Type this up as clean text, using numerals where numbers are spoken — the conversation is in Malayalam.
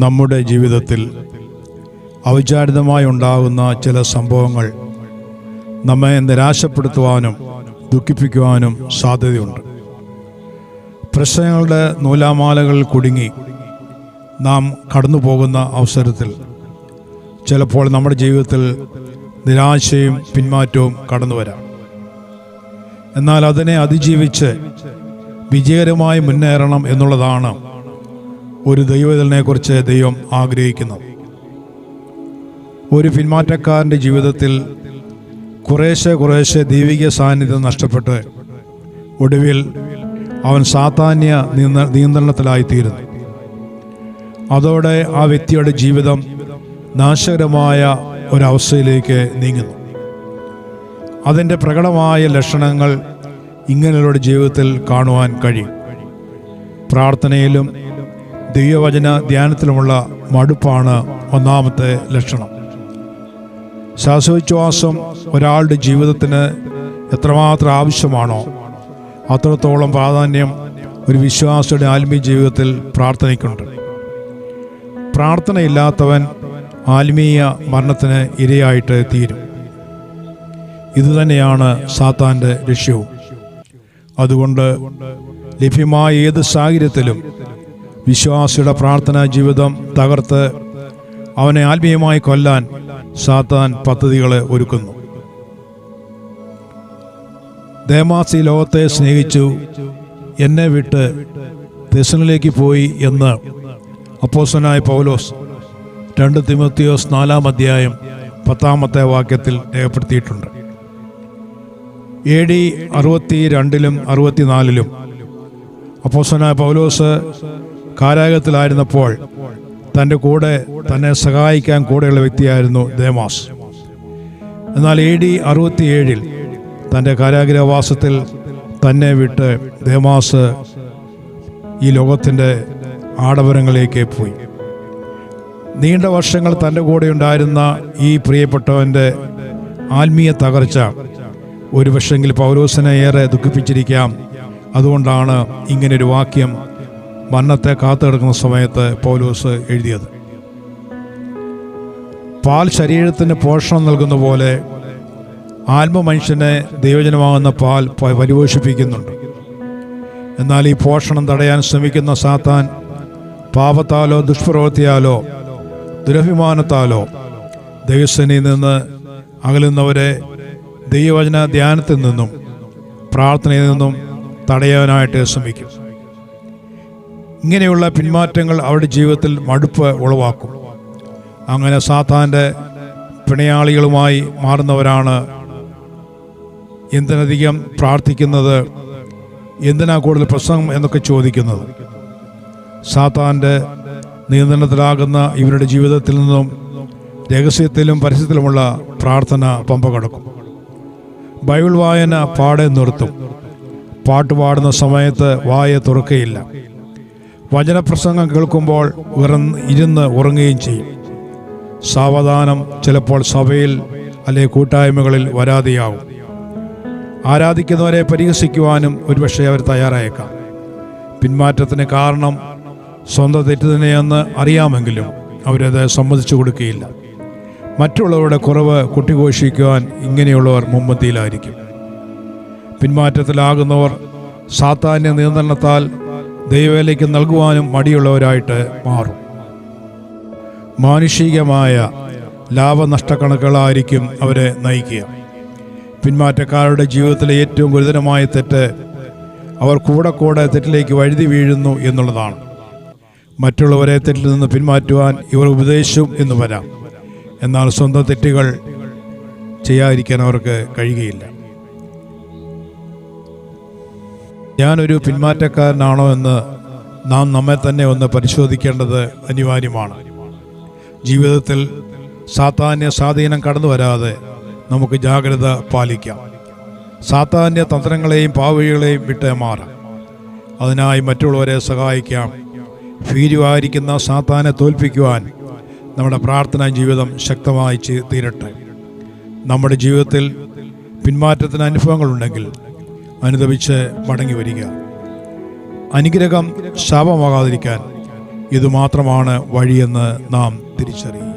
നമ്മുടെ ജീവിതത്തിൽ അവിചാരിതമായി ഉണ്ടാകുന്ന ചില സംഭവങ്ങൾ നമ്മെ നിരാശപ്പെടുത്തുവാനും ദുഃഖിപ്പിക്കുവാനും സാധ്യതയുണ്ട്. പ്രശ്നങ്ങളുടെ നൂലാമാലകളിൽ കുടുങ്ങി നാം കടന്നു പോകുന്ന അവസരത്തിൽ ചിലപ്പോൾ നമ്മുടെ ജീവിതത്തിൽ നിരാശയും പിന്മാറ്റവും കടന്നു വരാം. എന്നാൽ അതിനെ അതിജീവിച്ച് വിജയകരമായി മുന്നേറണം എന്നുള്ളതാണ് ഒരു ദൈവത്തിനെക്കുറിച്ച് ദൈവം ആഗ്രഹിക്കുന്നത്. ഒരു പിന്മാറ്റക്കാരൻ്റെ ജീവിതത്തിൽ കുറേശ്ശെ ദൈവിക സാന്നിധ്യം നഷ്ടപ്പെട്ട് ഒടുവിൽ അവൻ സാത്താന്യ നിയന്ത്രണത്തിലായിത്തീരുന്നു. അതോടെ ആ വ്യക്തിയുടെ ജീവിതം നാശകരമായ ഒരവസ്ഥയിലേക്ക് നീങ്ങുന്നു. അതിൻ്റെ പ്രകടമായ ലക്ഷണങ്ങൾ ഇങ്ങനെയുള്ള ജീവിതത്തിൽ കാണുവാൻ കഴിയും. പ്രാർത്ഥനയിലും ദൈവവചന ധ്യാനത്തിലുമുള്ള മടുപ്പാണ് ഒന്നാമത്തെ ലക്ഷണം. ശ്വാസോച്ഛ്വാസം ഒരാളുടെ ജീവിതത്തിന് എത്രമാത്രം ആവശ്യമാണോ അത്രത്തോളം പ്രാധാന്യം ഒരു വിശ്വാസിയുടെ ആത്മീയ ജീവിതത്തിൽ പ്രാർത്ഥനയ്ക്കുണ്ട്. പ്രാർത്ഥനയില്ലാത്തവൻ ആത്മീയ മരണത്തിന് ഇരയായിട്ട് തീരും. ഇതുതന്നെയാണ് സാത്താൻ്റെ ലക്ഷ്യവും. അതുകൊണ്ട് ലഭ്യമായ ഏത് സാഹചര്യത്തിലും വിശ്വാസിയുടെ പ്രാർത്ഥനാ ജീവിതം തകർത്ത് അവനെ ആത്മീയമായി കൊല്ലാൻ സാത്താൻ പദ്ധതികളെ ഒരുക്കുന്നു. ദേമാസ് ഈ ലോകത്തെ സ്നേഹിച്ചു, എന്നെ വിട്ട് തെസ്സലോനിക്കയിലേക്ക് പോയി എന്ന് അപ്പോസ്തലനായ പൗലോസ് 2 തിമോത്തിയോസ് 4-10 രേഖപ്പെടുത്തിയിട്ടുണ്ട്. AD 62 64 അപ്പോസ്തലനായ പൗലോസ് കാരാഗൃഹത്തിലായിരുന്നപ്പോൾ തൻ്റെ കൂടെ തന്നെ സഹായിക്കാൻ കൂടെയുള്ള വ്യക്തിയായിരുന്നു ദേമാസ്. എന്നാൽ AD 67 തൻ്റെ കാരാഗൃഹവാസത്തിൽ തന്നെ വിട്ട് ദേമാസ് ഈ ലോകത്തിൻ്റെ ആഡംബരങ്ങളിലേക്ക് പോയി. നീണ്ട വർഷങ്ങൾ തൻ്റെ കൂടെ ഉണ്ടായിരുന്ന ഈ പ്രിയപ്പെട്ടവൻ്റെ ആത്മീയ തകർച്ച ഒരു പക്ഷെങ്കിൽ പൗലോസിനെ ഏറെ ദുഃഖിപ്പിച്ചിരിക്കാം. അതുകൊണ്ടാണ് ഇങ്ങനൊരു വാക്യം മരണത്തെ കാത്തു കിടക്കുന്ന സമയത്ത് പൗലോസ് എഴുതിയത്. പാൽ ശരീരത്തിന് പോഷണം നൽകുന്ന പോലെ ആത്മമനുഷ്യനെ ദൈവജനമാകുന്ന പാൽ പരിപോഷിപ്പിക്കുന്നുണ്ട്. എന്നാൽ ഈ പോഷണം തടയാൻ ശ്രമിക്കുന്ന സാത്താൻ പാപത്താലോ ദുഷ്പ്രവൃത്തിയാലോ ദുരഭിമാനത്താലോ ദൈവസേനയിൽ നിന്ന് അകലുന്നവരെ ദൈവവചന ധ്യാനത്തിൽ നിന്നും പ്രാർത്ഥനയിൽ നിന്നും തടയാനായിട്ട് ശ്രമിക്കും. ഇങ്ങനെയുള്ള പിന്മാറ്റങ്ങൾ അവരുടെ ജീവിതത്തിൽ മടുപ്പ് ഉളവാക്കും. അങ്ങനെ സാത്താൻ്റെ പിണയാളികളുമായി മാറുന്നവരാണ് എന്തിനധികം പ്രാർത്ഥിക്കുന്നത്, എന്തിനാ കൂടുതൽ പ്രസംഗം എന്നൊക്കെ ചോദിക്കുന്നത്. സാത്താൻ്റെ നിയന്ത്രണത്തിലാകുന്ന ഇവരുടെ ജീവിതത്തിൽ നിന്നും രഹസ്യത്തിലും പരസ്യത്തിലുമുള്ള പ്രാർത്ഥന പമ്പ കടക്കും. ബൈബിൾ വായന പാടെ നിർത്തും. പാട്ടുപാടുന്ന സമയത്ത് വായ തുറക്കുകയില്ല. വചനപ്രസംഗം കേൾക്കുമ്പോൾ ഇരുന്ന് ഉറങ്ങുകയും ചെയ്യും. സാവധാനം ചിലപ്പോൾ സഭയിൽ അല്ലെങ്കിൽ കൂട്ടായ്മകളിൽ വരാതെയാവും. ആരാധിക്കുന്നവരെ പരിഹസിക്കുവാനും ഒരുപക്ഷെ അവർ തയ്യാറായേക്കാം. പിന്മാറ്റത്തിന് കാരണം സ്വന്തം തെറ്റ് തന്നെയെന്ന് അറിയാമെങ്കിലും അവരത് സമ്മതിച്ചു കൊടുക്കുകയില്ല. മറ്റുള്ളവരുടെ കുറവ് കുട്ടിഘോഷിക്കുവാൻ ഇങ്ങനെയുള്ളവർ മുൻപന്തിയിലായിരിക്കും. പിന്മാറ്റത്തിലാകുന്നവർ സാത്താന്യ നിയന്ത്രണത്താൽ ദൈവവേലയ്ക്ക് നൽകുവാനും മടിയുള്ളവരായിട്ട് മാറും. മാനുഷികമായ ലാഭനഷ്ടക്കണക്കുകളായിരിക്കും അവരെ നയിക്കുക. പിന്മാറ്റക്കാരുടെ ജീവിതത്തിലെ ഏറ്റവും ഗുരുതരമായ തെറ്റ് അവർ കൂടെ തെറ്റിലേക്ക് വഴുതി വീഴുന്നു എന്നുള്ളതാണ്. മറ്റുള്ളവരെ തെറ്റിൽ നിന്ന് പിന്മാറ്റുവാൻ ഇവർ ഉപദേശിച്ചു എന്ന് വരാം. എന്നാൽ സ്വന്തം തെറ്റുകൾ ചെയ്യാതിരിക്കാൻ അവർക്ക് കഴിയുകയില്ല. ഞാനൊരു പിന്മാറ്റക്കാരനാണോ എന്ന് നാം നമ്മെ തന്നെ ഒന്ന് പരിശോധിക്കേണ്ടത് അനിവാര്യമാണ്. ജീവിതത്തിൽ സാത്താന്യ സ്വാധീനം കടന്നു വരാതെ നമുക്ക് ജാഗ്രത പാലിക്കാം. സാത്താന്യ തന്ത്രങ്ങളെയും പാവഴികളെയും വിട്ട് മാറാം. അതിനായി മറ്റുള്ളവരെ സഹായിക്കാം. ഭീരുവായിരിക്കുന്ന സാത്താനെ തോൽപ്പിക്കുവാൻ നമ്മുടെ പ്രാർത്ഥനാ ജീവിതം ശക്തമായി തീരട്ടെ. നമ്മുടെ ജീവിതത്തിൽ പിന്മാറ്റത്തിന് അനുഭവങ്ങളുണ്ടെങ്കിൽ അനുദപിച്ച് മടങ്ങി വരിക. അനുഗ്രഹം ശാപമാകാതിരിക്കാൻ ഇതുമാത്രമാണ് വഴിയെന്ന് നാം തിരിച്ചറിയും.